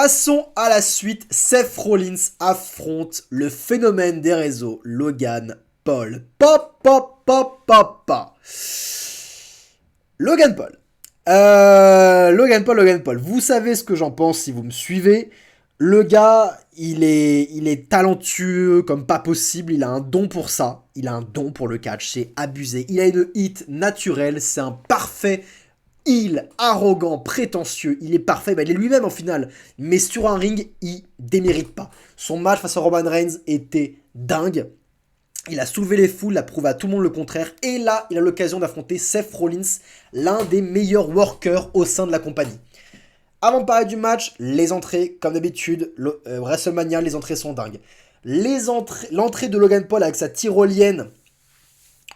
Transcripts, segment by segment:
Passons à la suite. Seth Rollins affronte le phénomène des réseaux, Logan Paul. Logan Paul. Logan Paul. Vous savez ce que j'en pense si vous me suivez. Le gars, il est talentueux comme pas possible. Il a un don pour ça. Il a un don pour le catch. C'est abusé. Il a une hit naturelle. C'est un parfait heel, arrogant, prétentieux. Il est parfait. Il est lui-même en finale. Mais sur un ring, il démérite pas. Son match face à Roman Reigns était dingue. Il a soulevé les foules, il a prouvé à tout le monde le contraire. Et là, il a l'occasion d'affronter Seth Rollins, l'un des meilleurs workers au sein de la compagnie. Avant de parler du match, les entrées, comme d'habitude, WrestleMania, les entrées sont dingues. L'entrée de Logan Paul avec sa tyrolienne,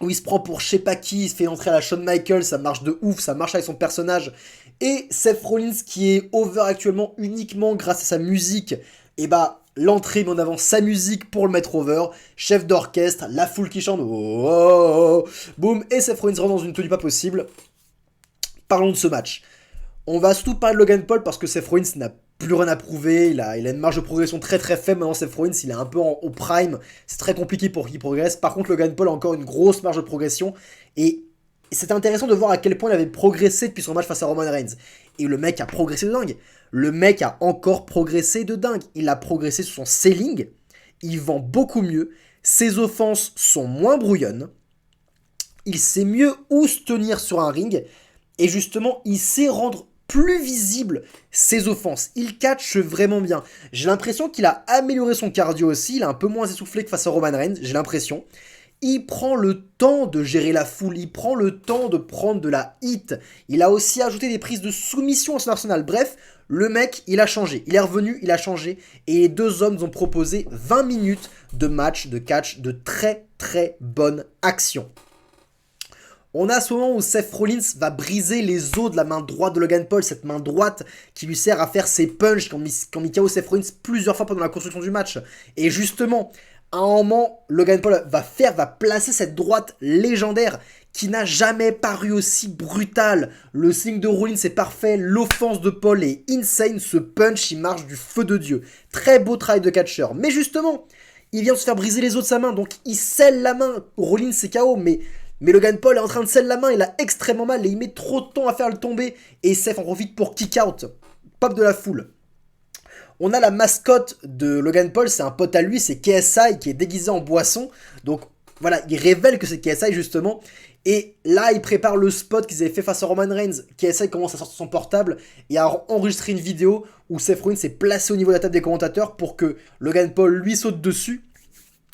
où il se prend pour je sais pas qui, il se fait entrer à la Shawn Michaels, ça marche de ouf, ça marche avec son personnage. Et Seth Rollins qui est over actuellement uniquement grâce à sa musique, et l'entrée met en avant sa musique pour le mettre over, chef d'orchestre, la foule qui chante, oh, oh, oh, boum, et Seth Rollins rentre dans une tenue pas possible. Parlons de ce match. On va surtout parler de Logan Paul parce que Seth Rollins n'a plus rien à prouver, il a une marge de progression très très faible. Maintenant Seth Rollins il est un peu au prime, c'est très compliqué pour qu'il progresse. Par contre Logan Paul a encore une grosse marge de progression et c'est intéressant de voir à quel point il avait progressé depuis son match face à Roman Reigns. Et le mec a progressé de dingue. Le mec a encore progressé de dingue. Il a progressé sur son selling, il vend beaucoup mieux, ses offenses sont moins brouillonnes, il sait mieux où se tenir sur un ring et justement il sait rendre plus visible ses offenses. Il catch vraiment bien. J'ai l'impression qu'il a amélioré son cardio aussi. Il est un peu moins essoufflé que face à Roman Reigns. J'ai l'impression. Il prend le temps de gérer la foule. Il prend le temps de prendre de la hit. Il a aussi ajouté des prises de soumission à son arsenal. Bref, le mec, il a changé. Il est revenu, il a changé. Et les deux hommes ont proposé 20 minutes de match, de catch, de très très bonne action. On a ce moment où Seth Rollins va briser les os de la main droite de Logan Paul, cette main droite qui lui sert à faire ses punches qui ont mis KO Seth Rollins plusieurs fois pendant la construction du match. Et justement, à un moment, Logan Paul va placer cette droite légendaire qui n'a jamais paru aussi brutale. Le signe de Rollins est parfait, l'offense de Paul est insane, ce punch il marche du feu de Dieu. Très beau travail de catcheur. Mais justement, il vient de se faire briser les os de sa main, donc il scelle la main. Rollins c'est KO, mais Logan Paul est en train de sceller la main, il a extrêmement mal et il met trop de temps à faire le tomber. Et Seth en profite pour kick out. Pop de la foule. On a la mascotte de Logan Paul, c'est un pote à lui, c'est KSI qui est déguisé en boisson. Donc voilà, il révèle que c'est KSI justement. Et là, il prépare le spot qu'ils avaient fait face à Roman Reigns. KSI commence à sortir son portable et à enregistrer une vidéo où Seth Rollins s'est placé au niveau de la table des commentateurs pour que Logan Paul lui saute dessus.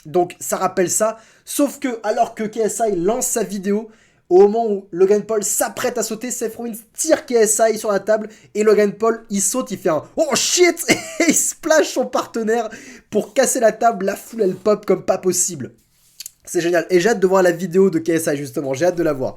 Donc ça rappelle ça, sauf que alors que KSI lance sa vidéo, au moment où Logan Paul s'apprête à sauter, Seth Rollins tire KSI sur la table et Logan Paul il saute, il fait un oh shit et il splash son partenaire pour casser la table, la foule elle pop comme pas possible. C'est génial et j'ai hâte de voir la vidéo de KSI justement, j'ai hâte de la voir.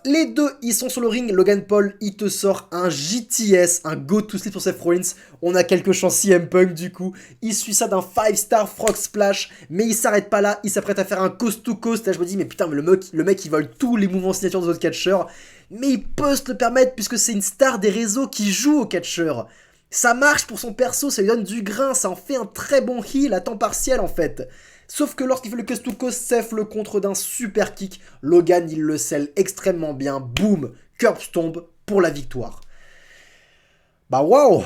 Les deux, ils sont sur le ring. Logan Paul, il te sort un JTS, un go to sleep sur Seth Rollins. On a quelques chances CM Punk du coup. Il suit ça d'un 5-star frog splash, mais il s'arrête pas là. Il s'apprête à faire un coast to coast. Là, je me dis, mais putain, mais le mec, il vole tous les mouvements signature des autres catcheurs. Mais il peut se le permettre puisque c'est une star des réseaux qui joue au catcheur. Ça marche pour son perso, ça lui donne du grain, ça en fait un très bon heal à temps partiel en fait. Sauf que lorsqu'il fait le coast to coast, Seth le contre d'un super kick. Logan, il le scelle extrêmement bien. Boom, curb stomp pour la victoire. Waouh.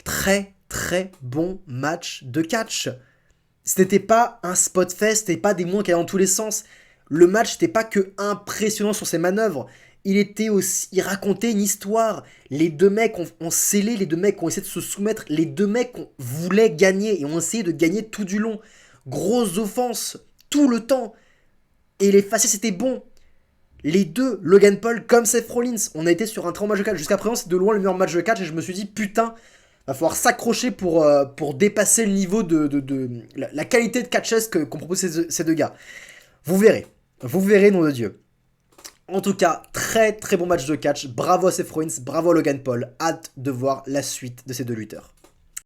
Très très bon match de catch. Ce n'était pas un spot fest, ce n'était pas des mouvements qui allaient dans tous les sens. Le match n'était pas que impressionnant sur ses manœuvres. Il racontait une histoire. Les deux mecs ont scellé, les deux mecs ont essayé de se soumettre, les deux mecs voulaient gagner et ont essayé de gagner tout du long. Grosse offense, tout le temps. Et les faciès c'était bon. Les deux, Logan Paul comme Seth Rollins, on a été sur un très bon match de catch. Jusqu'à présent, c'est de loin le meilleur match de catch et je me suis dit, putain, va falloir s'accrocher pour dépasser le niveau de la qualité de catchesque qu'ont proposé ces deux gars. Vous verrez, nom de Dieu. En tout cas, très très bon match de catch. Bravo à Seth Rollins, bravo à Logan Paul. Hâte de voir la suite de ces deux lutteurs.